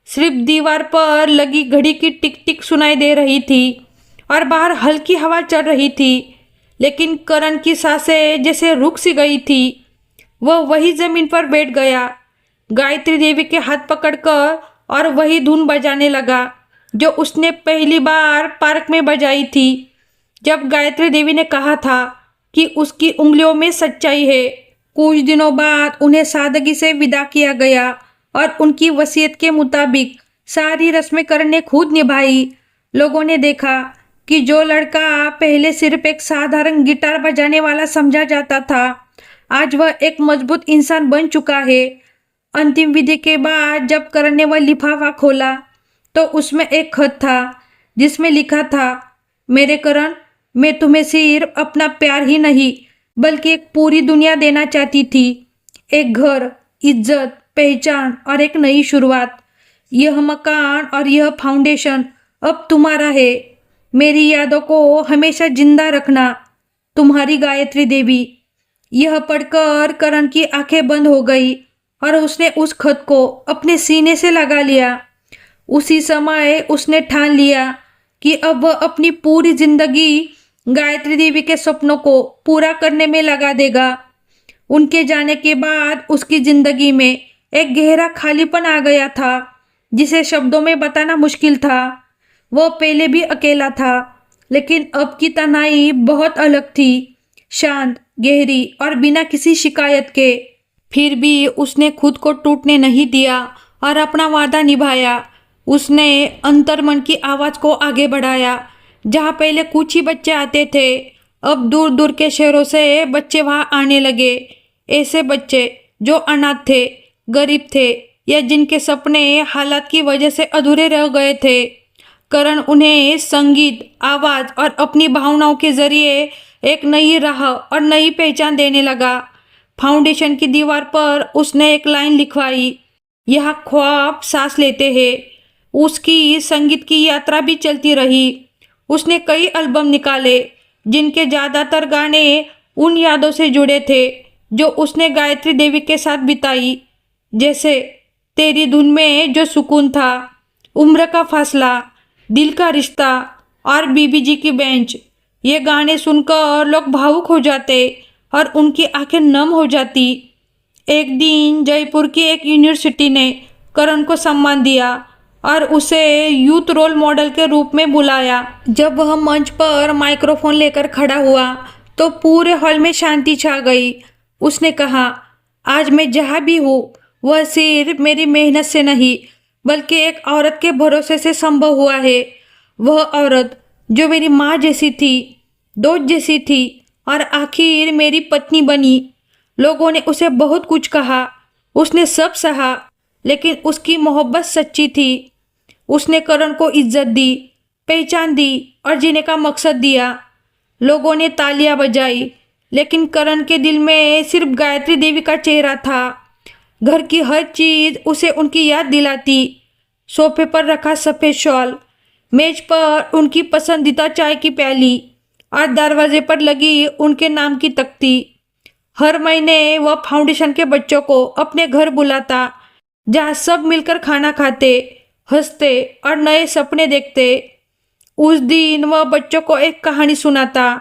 सिर्फ दीवार पर लगी घड़ी की टिक टिक सुनाई दे रही थी और बाहर हल्की हवा चल रही थी, लेकिन करण की सांसें जैसे रुक सी गई थी। वह वही जमीन पर बैठ गया, गायत्री देवी के हाथ पकड़कर और वही धुन बजाने लगा जो उसने पहली बार पार्क में बजाई थी जब गायत्री देवी ने कहा था कि उसकी उंगलियों में सच्चाई है। कुछ दिनों बाद उन्हें सादगी से विदा किया गया और उनकी वसीयत के मुताबिक सारी रस्में करण ने खुद निभाई। लोगों ने देखा कि जो लड़का पहले सिर्फ एक साधारण गिटार बजाने वाला समझा जाता था, आज वह एक मजबूत इंसान बन चुका है। अंतिम विधि के बाद जब करण ने वह लिफाफा खोला तो उसमें एक खत था जिसमें लिखा था, मेरे करण, मैं तुम्हें सिर्फ अपना प्यार ही नहीं बल्कि एक पूरी दुनिया देना चाहती थी। एक घर, इज्जत, पहचान और एक नई शुरुआत। यह मकान और यह फाउंडेशन अब तुम्हारा है। मेरी यादों को हमेशा जिंदा रखना, तुम्हारी गायत्री देवी। यह पढ़कर करण की आंखें बंद हो गई और उसने उस खत को अपने सीने से लगा लिया। उसी समय उसने ठान लिया कि अब वह अपनी पूरी जिंदगी गायत्री देवी के सपनों को पूरा करने में लगा देगा। उनके जाने के बाद उसकी जिंदगी में एक गहरा खालीपन आ गया था जिसे शब्दों में बताना मुश्किल था। वह पहले भी अकेला था, लेकिन अब की तन्हाई बहुत अलग थी, शांत, गहरी और बिना किसी शिकायत के। फिर भी उसने खुद को टूटने नहीं दिया और अपना वादा निभाया। उसने अंतर्मन की आवाज़ को आगे बढ़ाया। जहाँ पहले कुछ ही बच्चे आते थे, अब दूर दूर के शहरों से बच्चे वहाँ आने लगे। ऐसे बच्चे जो अनाथ थे, गरीब थे या जिनके सपने हालात की वजह से अधूरे रह गए थे। करण उन्हें संगीत, आवाज़ और अपनी भावनाओं के जरिए एक नई राह और नई पहचान देने लगा। फाउंडेशन की दीवार पर उसने एक लाइन लिखवाई, यह ख्वाब सांस लेते हैं। उसकी संगीत की यात्रा भी चलती रही। उसने कई एल्बम निकाले जिनके ज़्यादातर गाने उन यादों से जुड़े थे जो उसने गायत्री देवी के साथ बिताई, जैसे तेरी धुन में जो सुकून था, उम्र का फासला, दिल का रिश्ता और बीबी जी की बेंच। ये गाने सुनकर लोग भावुक हो जाते और उनकी आंखें नम हो जाती। एक दिन जयपुर की एक यूनिवर्सिटी ने करण को सम्मान दिया और उसे यूथ रोल मॉडल के रूप में बुलाया। जब वह मंच पर माइक्रोफोन लेकर खड़ा हुआ तो पूरे हॉल में शांति छा गई। उसने कहा, आज मैं जहाँ भी हूँ वह सिर्फ मेरी मेहनत से नहीं बल्कि एक औरत के भरोसे से संभव हुआ है। वह औरत जो मेरी माँ जैसी थी, दोस्त जैसी थी और आखिर मेरी पत्नी बनी। लोगों ने उसे बहुत कुछ कहा, उसने सब सहा, लेकिन उसकी मोहब्बत सच्ची थी। उसने करण को इज्जत दी, पहचान दी और जीने का मकसद दिया। लोगों ने तालियां बजाई, लेकिन करण के दिल में सिर्फ गायत्री देवी का चेहरा था। घर की हर चीज़ उसे उनकी याद दिलाती। सोफे पर रखा सफ़ेद शॉल, मेज पर उनकी पसंदीदा चाय की प्याली और दरवाजे पर लगी उनके नाम की तख्ती। हर महीने वह फाउंडेशन के बच्चों को अपने घर बुलाता, जहाँ सब मिलकर खाना खाते, हंसते और नए सपने देखते। उस दिन वह बच्चों को एक कहानी सुनाता,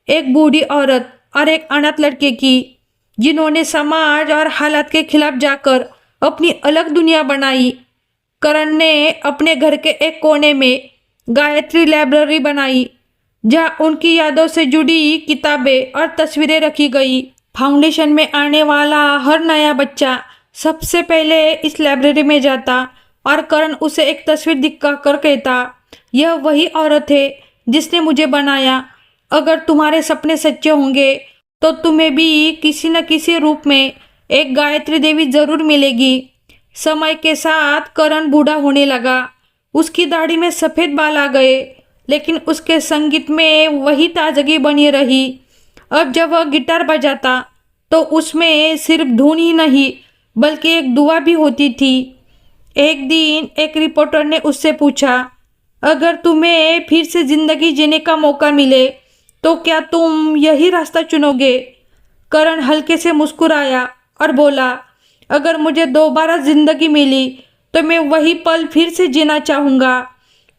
एक बूढ़ी औरत और एक अनाथ लड़के की, जिन्होंने समाज और हालात के खिलाफ जाकर अपनी अलग दुनिया बनाई। करण ने अपने घर के एक कोने में गायत्री लाइब्रेरी बनाई, जहाँ उनकी यादों से जुड़ी किताबें और तस्वीरें रखी गई। फाउंडेशन में आने वाला हर नया बच्चा सबसे पहले इस लाइब्रेरी में जाता और करण उसे एक तस्वीर दिखाकर कहता, यह वही औरत है जिसने मुझे बनाया। अगर तुम्हारे सपने सच्चे होंगे तो तुम्हें भी किसी न किसी रूप में एक गायत्री देवी जरूर मिलेगी। समय के साथ करण बूढ़ा होने लगा। उसकी दाढ़ी में सफ़ेद बाल आ गए, लेकिन उसके संगीत में वही ताजगी बनी रही। अब जब वह गिटार बजाता तो उसमें सिर्फ धुन ही नहीं बल्कि एक दुआ भी होती थी। एक दिन एक रिपोर्टर ने उससे पूछा, अगर तुम्हें फिर से जिंदगी जीने का मौका मिले तो क्या तुम यही रास्ता चुनोगे? करण हल्के से मुस्कुराया और बोला, अगर मुझे दोबारा जिंदगी मिली तो मैं वही पल फिर से जीना चाहूँगा।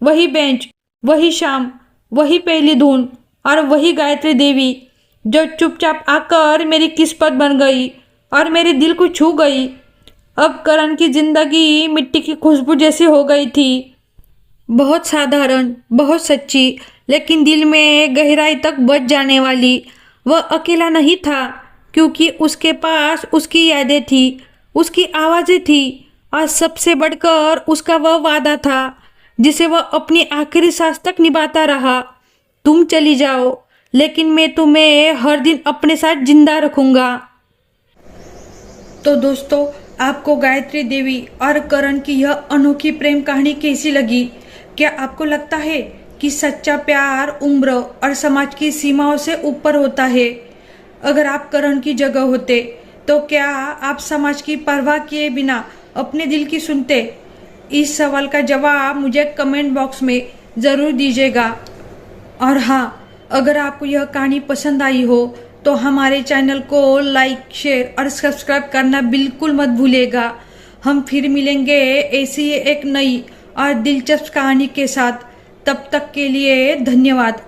वही बेंच, वही शाम, वही पहली धुन और वही गायत्री देवी जो चुपचाप आकर मेरी किस्मत बन गई और मेरे दिल को छू गई। अब करण की जिंदगी मिट्टी की खुशबू जैसी हो गई थी। बहुत साधारण, बहुत सच्ची, लेकिन दिल में गहराई तक बच जाने वाली। वह अकेला नहीं था, क्योंकि उसके पास उसकी यादें थी, उसकी आवाज़ें थी और सबसे बढ़कर उसका वह वादा था जिसे वह अपनी आखिरी सांस तक निभाता रहा। तुम चली जाओ, लेकिन मैं तुम्हें हर दिन अपने साथ जिंदा रखूँगा। तो दोस्तों, आपको गायत्री देवी और करण की यह अनोखी प्रेम कहानी कैसी लगी? क्या आपको लगता है कि सच्चा प्यार उम्र और समाज की सीमाओं से ऊपर होता है? अगर आप करण की जगह होते तो क्या आप समाज की परवाह किए बिना अपने दिल की सुनते? इस सवाल का जवाब मुझे कमेंट बॉक्स में ज़रूर दीजिएगा। और हाँ, अगर आपको यह कहानी पसंद आई हो तो हमारे चैनल को लाइक, शेयर और सब्सक्राइब करना बिल्कुल मत भूलिएगा। हम फिर मिलेंगे ऐसी ही एक नई और दिलचस्प कहानी के साथ। तब तक के लिए धन्यवाद।